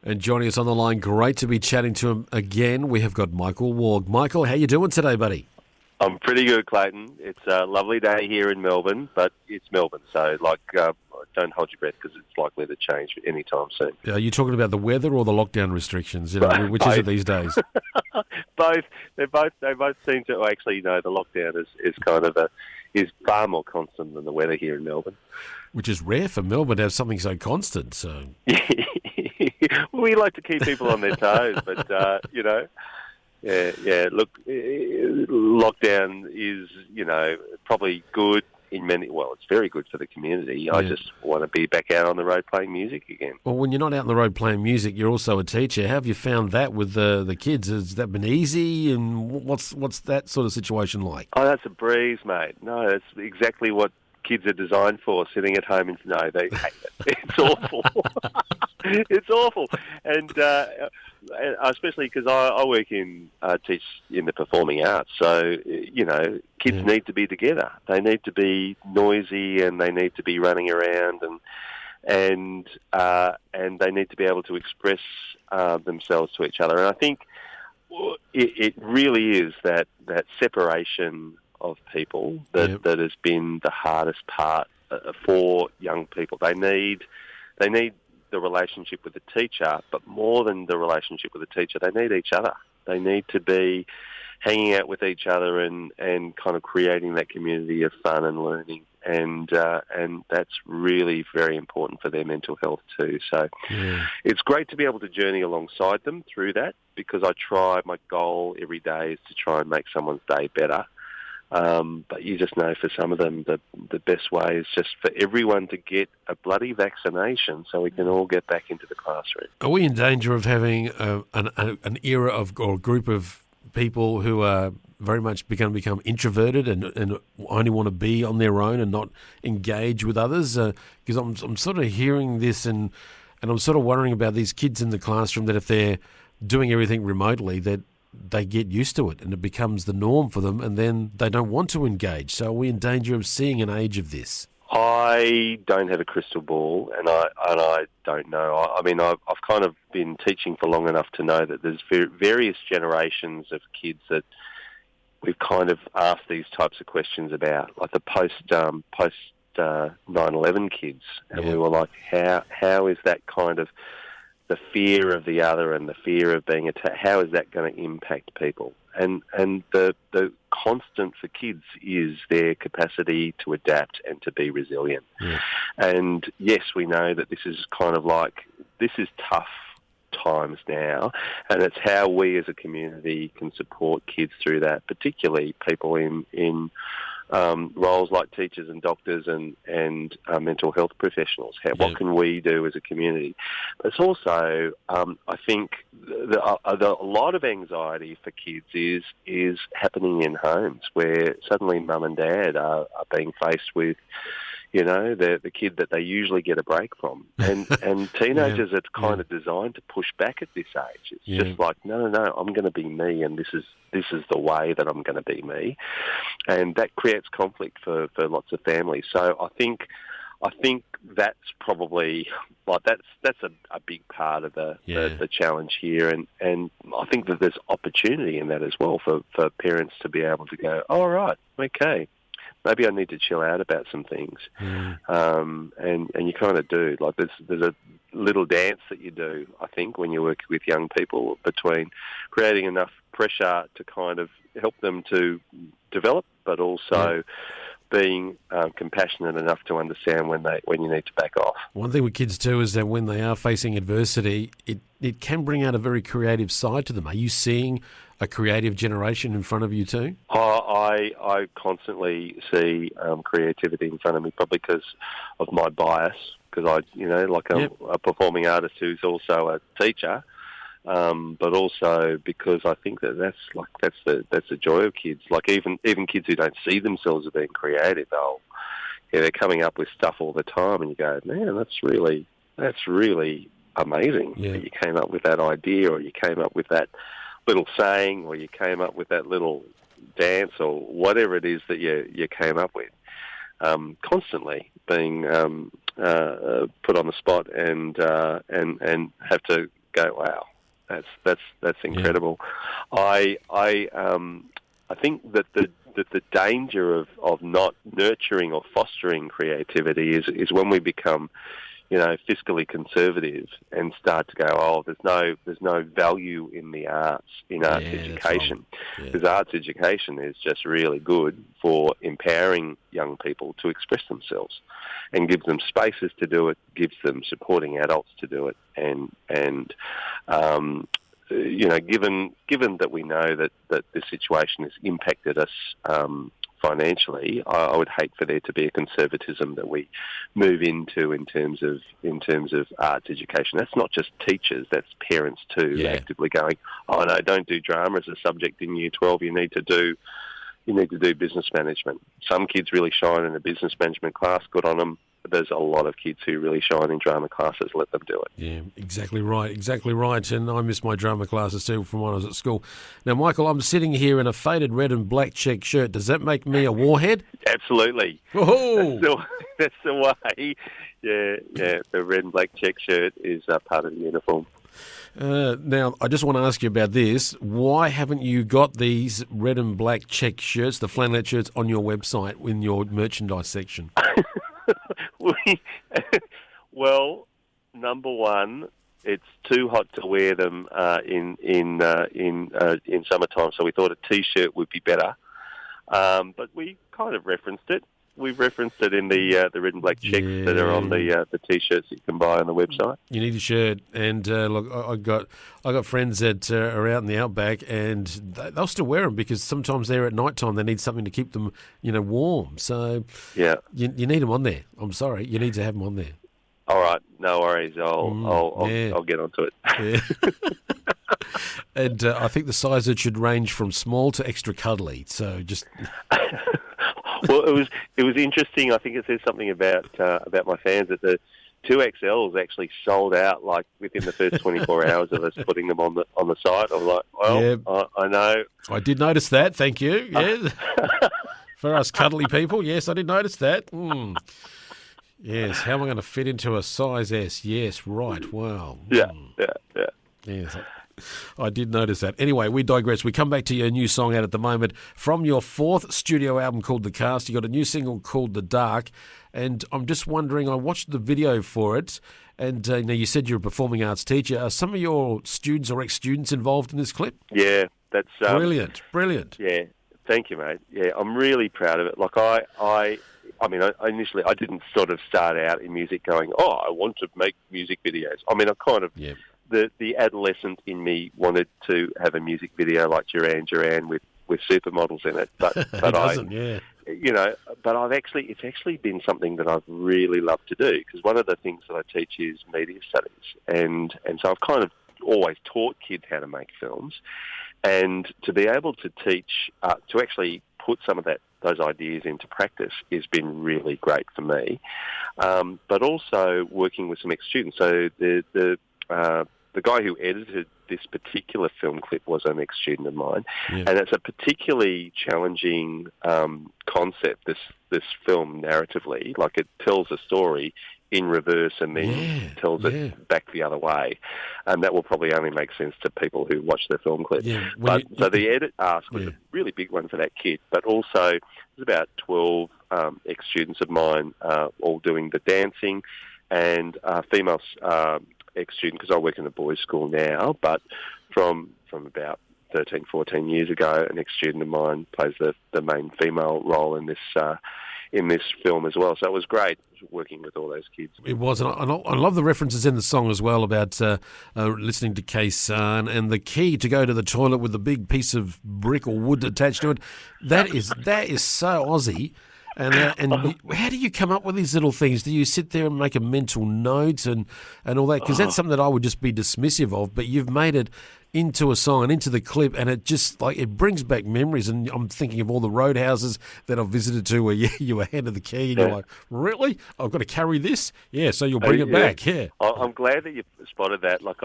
And joining us on the line, great to be chatting to him again. We have got Michael Waugh. Michael, how you doing today, buddy? I'm pretty good, Clayton. It's a lovely day here in Melbourne, but it's Melbourne, so don't hold your breath because it's likely to change any time soon. Are you talking about the weather or the lockdown restrictions? Which is it these days? Both. They both seem to. Well, actually, the lockdown is far more constant than the weather here in Melbourne. Which is rare for Melbourne to have something so constant. So we like to keep people on their toes, but Yeah. Look, lockdown is, probably good in many. Well, it's very good for the community. Yeah. I just want to be back out on the road playing music again. Well, when you're not out on the road playing music, you're also a teacher. How have you found that with the kids? Has that been easy? And what's that sort of situation like? Oh, that's a breeze, mate. No, that's exactly what kids are designed for, sitting at home. They hate it. It's awful. It's awful. And especially because I work teach in the performing arts, so, kids need to be together. They need to be noisy and they need to be running around and they need to be able to express themselves to each other. And I think it really is that separation of people that has been the hardest part for young people. They need the relationship with the teacher, but more than the relationship with the teacher, they need each other. They need to be hanging out with each other and kind of creating that community of fun and learning. And that's really very important for their mental health too. So it's great to be able to journey alongside them through that, because my goal every day is to try and make someone's day better. But you just know for some of them the best way is just for everyone to get a bloody vaccination so we can all get back into the classroom. Are we in danger of having an era or a group of people who are very much going to become introverted and only want to be on their own and not engage with others? Because I'm sort of hearing this and I'm sort of worrying about these kids in the classroom, that if they're doing everything remotely, that they get used to it and it becomes the norm for them, and then they don't want to engage. So are we in danger of seeing an age of this? I don't have a crystal ball, and I don't know. I mean, I've kind of been teaching for long enough to know that there's various generations of kids that we've kind of asked these types of questions about, like the post 9/11 kids, and we were like, how is that kind of the fear of the other and the fear of being attacked, how is that going to impact people? And the constant for kids is their capacity to adapt and to be resilient. Yeah. And yes, we know that this is tough times now, and it's how we as a community can support kids through that, particularly people in roles like teachers and doctors and mental health professionals. What can we do as a community? But it's also, I think, a lot of anxiety for kids is happening in homes where suddenly mum and dad are being faced with, the kid that they usually get a break from. And teenagers are kind of designed to push back at this age. It's just like, no, I'm going to be me, and this is the way that I'm going to be me. And that creates conflict for lots of families. So I think that's probably, like, that's a big part of the challenge here. And I think that there's opportunity in that as well for parents to be able to go, all right, okay, maybe I need to chill out about some things. And you kind of do. Like, there's a little dance that you do, I think, when you work with young people, between creating enough pressure to kind of help them to develop, but also being compassionate enough to understand when you need to back off. One thing with kids too is that when they are facing adversity, it can bring out a very creative side to them. Are you seeing a creative generation in front of you too? I constantly see creativity in front of me, probably because of my bias, because I'm a performing artist who's also a teacher. But also because I think that's the joy of kids. Like even kids who don't see themselves as being creative, they're coming up with stuff all the time, and you go, man, that's really amazing. Yeah. That you came up with that idea, or you came up with that little saying, or you came up with that little dance, or whatever it is that you came up with. Constantly being put on the spot and have to go, wow, that's incredible. Yeah. I think that the danger of not nurturing or fostering creativity is when we become, fiscally conservative and start to go, oh, there's no value in the arts, in arts education. Because arts education is just really good for empowering young people to express themselves and gives them spaces to do it, gives them supporting adults to do it. And given that we know that this situation has impacted us financially, I would hate for there to be a conservatism that we move into in terms of arts education. That's not just teachers; that's parents too, actively going, "Oh no, don't do drama as a subject in Year 12. You need to do business management." Some kids really shine in a business management class. Good on them. But there's a lot of kids who really shine in drama classes. Let them do it. Yeah, exactly right. And I miss my drama classes too from when I was at school. Now, Michael, I'm sitting here in a faded red and black check shirt. Does that make me a warhead? Absolutely. Whoa! That's the way. Yeah. The red and black check shirt is part of the uniform. Now, I just want to ask you about this. Why haven't you got these red and black check shirts, the flannelette shirts, on your website in your merchandise section? Well, number one, it's too hot to wear them in summertime, so we thought a T-shirt would be better. But we kind of referenced it. We've referenced it in the red and black checks that are on the T-shirts that you can buy on the website. You need a shirt, and look, I got friends that are out in the outback, and they'll still wear them because sometimes they're at night time. They need something to keep them, warm. So you need them on there. I'm sorry, you need to have them on there. All right, no worries. I'll get onto it. Yeah. And I think the size it should range from small to extra cuddly. So just. Well, it was interesting. I think it says something about my fans that the 2XLs actually sold out like within the first 24 hours of us putting them on the site. I was like, well, I know. I did notice that. Thank you. Yeah, for us cuddly people, yes, I did notice that. Yes, how am I going to fit into a size S? Yes, right. Wow. Yeah. Yes. I did notice that. Anyway, we digress. We come back to your new song out at the moment from your fourth studio album called The Cast. You got a new single called The Dark, and I'm just wondering, I watched the video for it, and now you said you're a performing arts teacher. Are some of your students or ex-students involved in this clip? Yeah, that's... Brilliant. Yeah, thank you, mate. Yeah, I'm really proud of it. Like, I mean, initially I didn't sort of start out in music going, I want to make music videos. I mean, I kind of... Yeah. The adolescent in me wanted to have a music video like Duran with supermodels in it, but but it's actually been something that I've really loved to do, because one of the things that I teach is media studies, and so I've kind of always taught kids how to make films, and to be able to teach to actually put some of those ideas into practice has been really great for me, but also working with some ex-students. So the guy who edited this particular film clip was an ex-student of mine, and it's a particularly challenging concept, this film narratively. Like, it tells a story in reverse and then tells it back the other way. And that will probably only make sense to people who watch the film clip. Yeah. So the edit ask was a really big one for that kid, but also there's about 12 ex-students of mine all doing the dancing, and female ex-student, because I work in a boys' school now, but from about 13, 14 years ago, an ex-student of mine plays the main female role in this film as well. So it was great working with all those kids. It was, and I love the references in the song as well about listening to Kaysan and the key to go to the toilet with the big piece of brick or wood attached to it. That is so Aussie. And how do you come up with these little things? Do you sit there and make a mental note and all that? Because that's something that I would just be dismissive of, but you've made it into a song and into the clip, and it just, like, it brings back memories. And I'm thinking of all the roadhouses that I've visited to where you were handed the key and you're like, really? I've got to carry this? Yeah, so you'll bring it back, yeah. I'm glad that you spotted that. Like,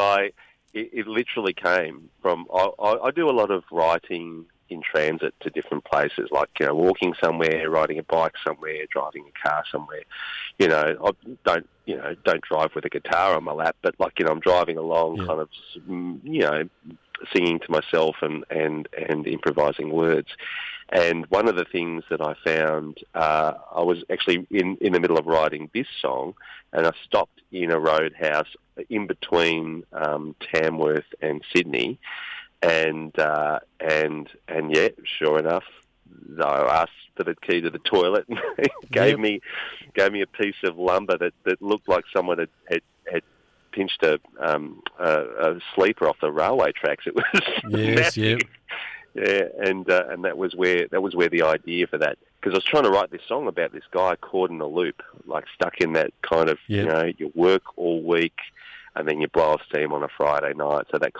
it literally came from, I do a lot of writing in transit to different places, like, walking somewhere, riding a bike somewhere, driving a car somewhere. I don't drive with a guitar on my lap, but I'm driving along, kind of, singing to myself and improvising words. And one of the things that I found, I was actually in the middle of writing this song, and I stopped in a roadhouse in between Tamworth and Sydney, and sure enough, I asked for the key to the toilet, and he gave me a piece of lumber that looked like someone had pinched a sleeper off the railway tracks. It was massive. Yeah, and that was where the idea for that, because I was trying to write this song about this guy caught in a loop, like stuck in that kind of, you work all week and then you blow off steam on a Friday night. So that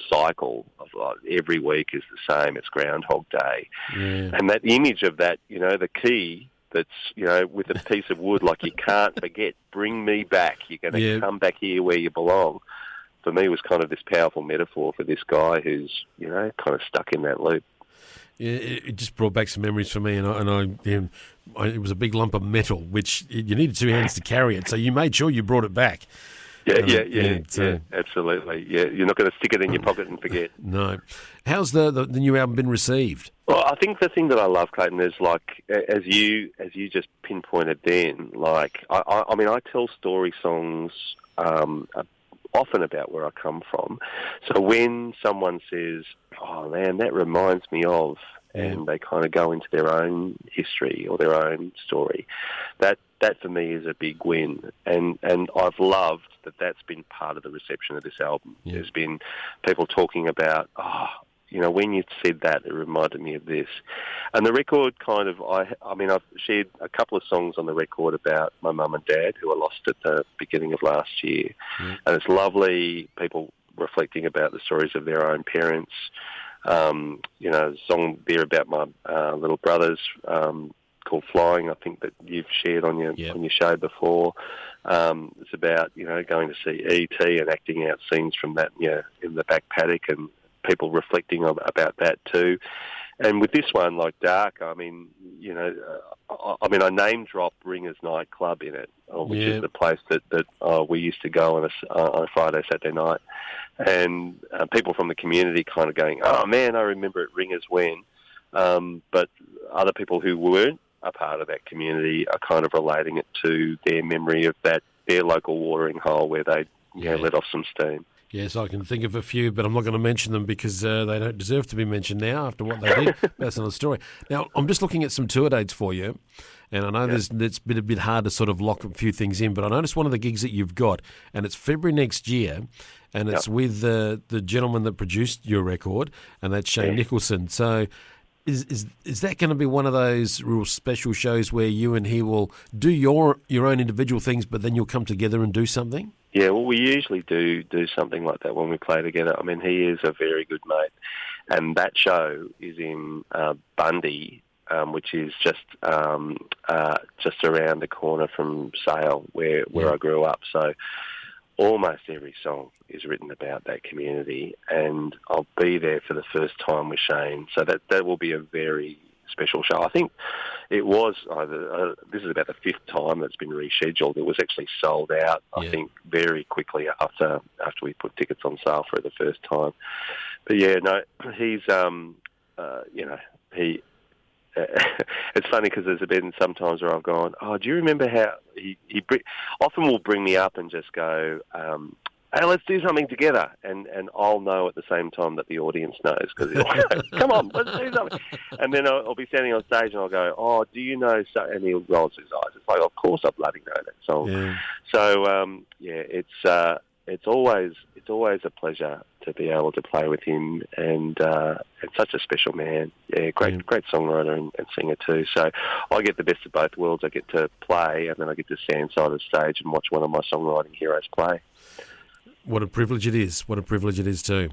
cycle of every week is the same. It's Groundhog Day. Yeah. And that image of that, the key that's, with a piece of wood, like you can't forget, bring me back. You're going to come back here where you belong. For me, was kind of this powerful metaphor for this guy who's, kind of stuck in that loop. Yeah, it just brought back some memories for me, and it was a big lump of metal, which you needed two hands to carry it, so you made sure you brought it back. Yeah, absolutely. Yeah, you're not going to stick it in your pocket and forget. No. How's the new album been received? Well, I think the thing that I love, Clayton, is like as you just pinpointed then. Like I tell story songs often about where I come from. So when someone says, "Oh man, that reminds me of," and they kind of go into their own history or their own story, that for me is a big win. And I've loved that that's been part of the reception of this album. Yeah. There's been people talking about, when you said that, it reminded me of this. And the record kind of, I've shared a couple of songs on the record about my mum and dad who I lost at the beginning of last year. Mm. And it's lovely, people reflecting about the stories of their own parents. A song there about my little brothers called Flying, I think that you've shared on your show before. It's about, going to see E.T. and acting out scenes from that, in the back paddock, and people reflecting about that too. And with this one, like Dark, I name drop Ringer's nightclub in it, which is the place that we used to go on a Friday, Saturday night. And people from the community kind of going, "Oh man, I remember at Ringer's when," but other people who weren't a part of that community are kind of relating it to their memory of their local watering hole where they let off some steam. Yes, I can think of a few, but I'm not going to mention them because they don't deserve to be mentioned now after what they did. That's another story. Now, I'm just looking at some tour dates for you, and I know it's been a bit hard to sort of lock a few things in, but I noticed one of the gigs that you've got, and it's February next year, and it's with the gentleman that produced your record, and that's Shane Nicholson. So is that going to be one of those real special shows where you and he will do your own individual things, but then you'll come together and do something? Yeah, well, we usually do something like that when we play together. I mean, he is a very good mate, and that show is in Bundy, which is just around the corner from Sale, where I grew up. So almost every song is written about that community, and I'll be there for the first time with Shane. So that will be a very special show. I think it was this is about the fifth time that's been rescheduled. It was actually sold out, I think, very quickly after we put tickets on sale for it the first time. But he's he. It's funny because there's been some times where I've gone, "Oh, do you remember how he often will bring me up and just go, hey, let's do something together," and I'll know at the same time that the audience knows, because he'll go, "Come on, let's do something." And then I'll be standing on stage and I'll go, "Oh, do you know so?" And he'll roll his eyes. It's like, of course I bloody know that song. Yeah. So it's always a pleasure to be able to play with him, and such a special man. Yeah, great songwriter and singer too. So I get the best of both worlds. I get to play, and then I get to stand side of the stage and watch one of my songwriting heroes play. What a privilege it is. What a privilege it is too.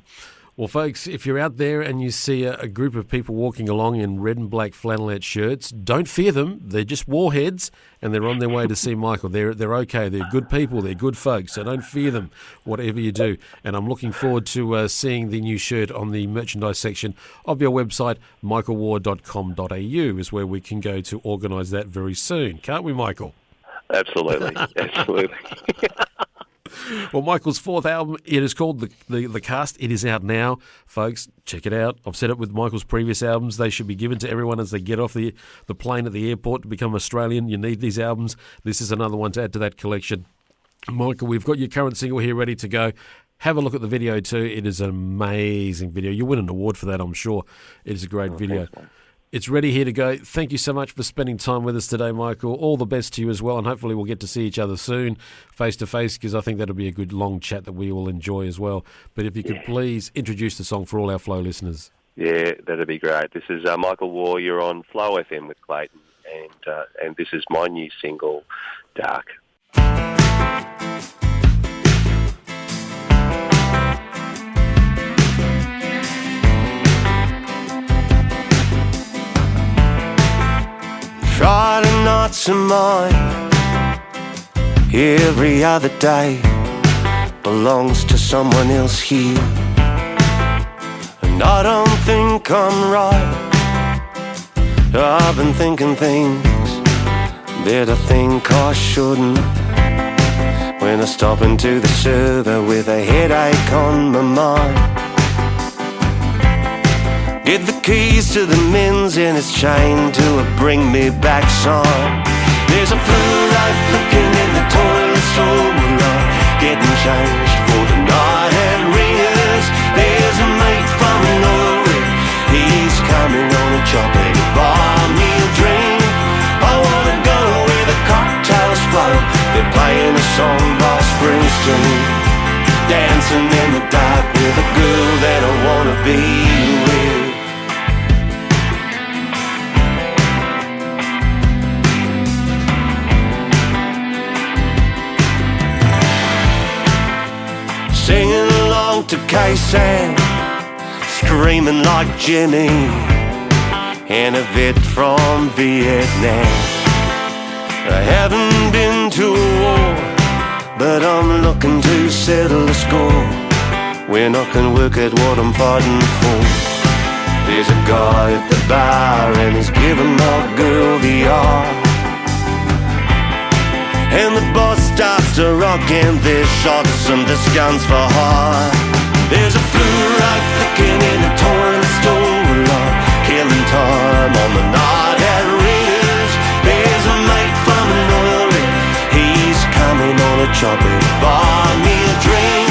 Well, folks, if you're out there and you see a group of people walking along in red and black flannelette shirts, don't fear them. They're just warheads, and they're on their way to see Michael. They're okay. They're good people. They're good folks. So don't fear them, whatever you do. And I'm looking forward to seeing the new shirt on the merchandise section of your website, michaelwaugh.com.au, is where we can go to organise that very soon. Can't we, Michael? Absolutely. Absolutely. Well, Michael's fourth album, it is called the Cast. It is out now, folks. Check it out. I've said it with Michael's previous albums. They should be given to everyone as they get off the plane at the airport to become Australian. You need these albums. This is another one to add to that collection. Michael, we've got your current single here ready to go. Have a look at the video too. It is an amazing video. You'll win an award for that, I'm sure. It is a great video. Thanks, it's ready here to go. Thank you so much for spending time with us today, Michael. All the best to you as well, and hopefully we'll get to see each other soon, face-to-face, because I think that'll be a good long chat that we will enjoy as well. But if you could please introduce the song for all our Flow listeners. Yeah, that'd be great. This is Michael Waugh. You're on Flow FM with Clayton, and this is my new single, Dark. Try to not to mind. Every other day belongs to someone else here, and I don't think I'm right. I've been thinking things that I think I shouldn't. When I stop into the server with a headache on my mind, get the keys to the men's and it's chained to a bring me back sign. There's a fluoride flicking in the toilet stall, getting changed for the night at Ringers. There's a mate from Norway, he's coming on a chopper to buy me a drink. I wanna go where the cocktails flow, they're playing a song by Springsteen, dancing in the dark with a girl that I wanna be with. Singing along to K-San, screaming like Jimmy, and a vet from Vietnam. I haven't been to a war, but I'm looking to settle the score, when I can work at what I'm fighting for. There's a guy at the bar and he's giving my girl the eye, and the boss starts to rock and there's shots and there's guns for hire. There's a fluoride flicking in the toilet stool, killing time on the night at Ringers. There's a mate from Norway, he's coming on a chopper to buy me a drink.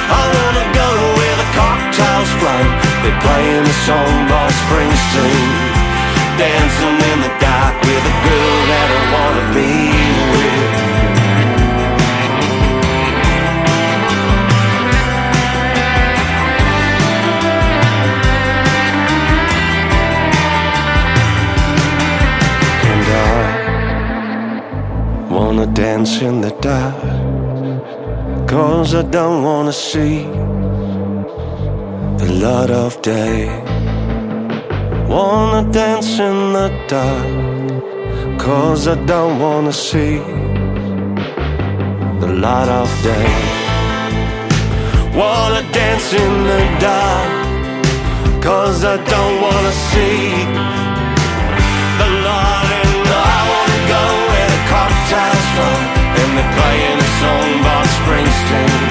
I wanna go where the cocktails flow, they're playing a song by Springsteen, dancing in the dark with a girl that I wanna be with. Wanna dance in the dark, 'cause I don't wanna see the light of day. Wanna dance in the dark, 'cause I don't wanna see the light of day. Wanna dance in the dark, 'cause I don't wanna see the light. Cocktails flow, and they're playing a song by Springsteen,